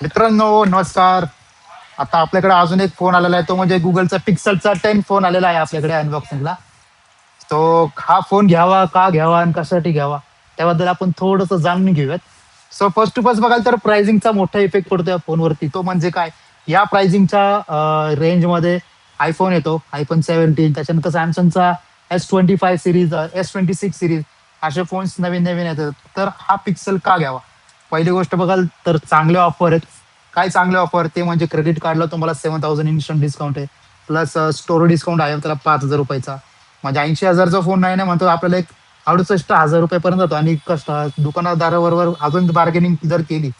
मित्रांनो नमस्कार. आता आपल्याकडे अजून एक फोन आलेला आहे, तो म्हणजे गुगलचा पिक्सलचा 10 फोन आलेला आहे आपल्याकडे अनबॉक्सिंगला. तो हा फोन घ्यावा, का घ्यावा आणि कशासाठी घ्यावा, त्याबद्दल आपण थोडंसं जाणून घेऊयात. सो फर्स्ट टू फर्स्ट बघाल तर प्राइसिंगचा मोठा इफेक्ट पडतो या फोनवरती. तो म्हणजे काय, या प्राइसिंगच्या रेंजमध्ये आयफोन येतो, आयफोन 17. त्याच्यानंतर सॅमसंगचा S25 सिरीज, S26 सिरीज, असे फोन्स नवीन नवीन येतात. तर हा पिक्सल का घ्यावा? पहिली गोष्ट बघाल तर चांगले ऑफर आहेत. काय चांगले ऑफर? ते म्हणजे क्रेडिट कार्डला तुम्हाला 7,000 इन्स्टंट डिस्काउंट आहे. प्लस स्टोर डिस्काउंट आहे त्याला ₹5,000. म्हणजे 80,000चा फोन नाही ना म्हणतो आपल्याला, एक 68,000 पर्यंत जातो. आणि दुकानदाराबरोबर अजून बार्गेनिंग जर केली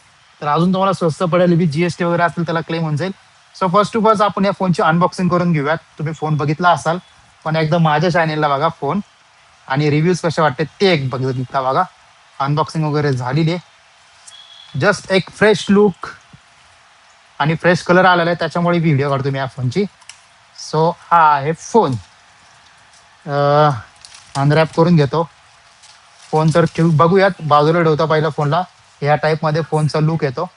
तर अजून तुम्हाला स्वस्त पडेल. जीएसटी वगैरे असेल त्याला क्लेम होऊन जाईल. सो फर्स्ट टू फर्स्ट आपण या फोनची अनबॉक्सिंग करून घेऊयात. तुम्ही फोन बघितला असाल, पण एकदा माझ्या चॅनेलला बघा फोन, आणि रिव्ह्यूज कसे वाटते ते एक बघितला बघा. अनबॉक्सिंग वगैरे झालेली आहे. जस्ट एक फ्रेश लुक आणि फ्रेश कलर आलेला आहे, त्याच्यामुळे व्हिडिओ काढतो मी या फोनची. सो हा आहे फोन. अनरॅप करून घेतो फोन. तर बघूयात. बाजूला ठेवता पहिला फोनला. या टाईपमध्ये फोनचा लुक येतो.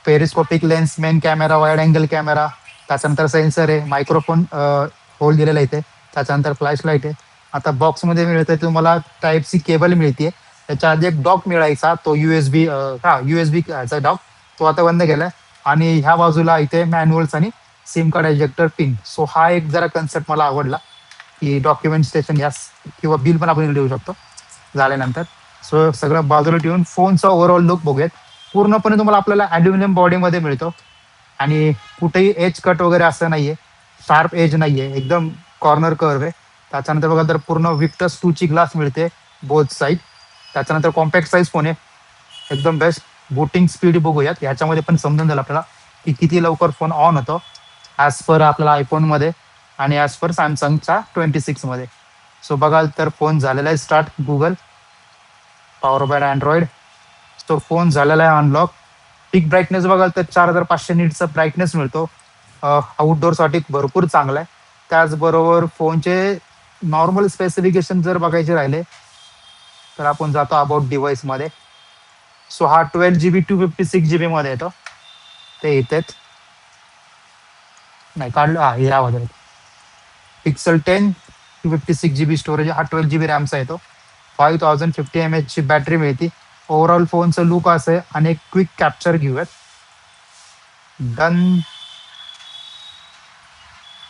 Periscopic lens, main camera, wide angle camera, त्याच्यानंतर सेन्सर आहे, मायक्रोफोन होल दिलेला इथे, त्याच्यानंतर फ्लॅश लाईट आहे. आता बॉक्समध्ये मिळतं तुम्हाला टाईप सी केबल मिळते. त्याच्या आधी एक डॉक मिळायचा, तो USB, हा USB चा डॉक, तो आता बंद केलाय. आणि ह्या बाजूला इथे मॅन्युअल्स आणि SIM card ejector pin. So हा एक जरा कन्सेप्ट मला आवडला, की डॉक्युमेंट स्टेशन यास किंवा बिल पण आपण देऊ शकतो झाल्यानंतर. सो सगळं बाजूला ठेवून फोनचा ओव्हरऑल लुक बघूयात. पूर्णपणे तुम्हाला आपल्याला अल्युमिनियम बॉडीमध्ये मिळतो. आणि कुठेही एज कट वगैरे असं नाहीये, शार्प एज नाहीये, एकदम कॉर्नर कर्व आहे. त्याच्यानंतर बघा तर पूर्ण विक्टस 2 ची ग्लास मिळते बोथ साईड. त्याच्यानंतर कॉम्पॅक्ट साईज फोन आहे, एकदम बेस्ट. बूटिंग स्पीड बघूयात, ह्याच्यामध्ये पण समजून जाईल आपल्याला की किती लवकर फोन ऑन होतो, ॲज पर आपल्याला आयफोनमध्ये आणि ॲज पर सॅमसंगच्या 26 मध्ये. सो बघाल तर फोन झालेला आहे start. Google power bye Android. तो फोन झालेला आहे अनलॉक. पिक ब्राईटनेस बघाल तर 4,500 नीटचा ब्राईटनेस मिळतो. आउटडोअरसाठी भरपूर चांगला आहे. त्याचबरोबर फोनचे नॉर्मल स्पेसिफिकेशन जर बघायचे राहिले तर आपण जातो अबाउट डिव्हाइसमध्ये. सो हा 12 GB 256 GB मध्ये येतो. ते इथेच नाही काढलं, हा यामध्ये पिक्सल 10 256 GB स्टोरेज, हा 12 GB रॅमचा येतो. 5050 mAh ची बॅटरी मिळते. ओव्हरऑल फोनचं लुक असं आहे. आणि एक क्विक कॅप्चर घेऊयात. डन.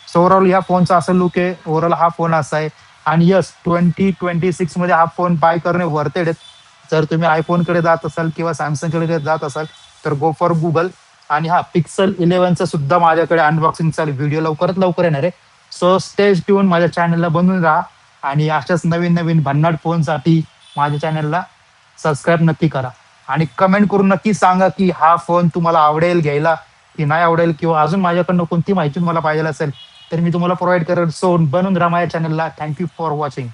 सो ओव्हरऑल या फोनचा असं लुक आहे. ओव्हरऑल हा फोन असा आहे. आणि यस, 2026 मध्ये हा फोन बाय करणे वर्थेड आहे. जर तुम्ही आयफोनकडे जात असाल किंवा सॅमसंगकडे जात असाल तर गो फॉर गुगल. आणि हा पिक्सल 11चा सुद्धा माझ्याकडे अनबॉक्सिंगचा व्हिडिओ लवकरात लवकर येणार आहे. सो स्टे ट्यून, माझ्या चॅनलला बनवून राहा. आणि अशाच नवीन नवीन भन्नाट फोनसाठी माझ्या चॅनलला सबस्क्राईब नक्की करा. आणि कमेंट करून नक्की सांगा की हा फोन तुम्हाला आवडेल घ्यायला की नाही आवडेल, किंवा अजून माझ्याकडनं कोणती माहिती तुम्हाला पाहिजे असेल तर मी तुम्हाला प्रोव्हाइड करेल. सो बनून राहा माझ्या चॅनलला. Thank you for watching.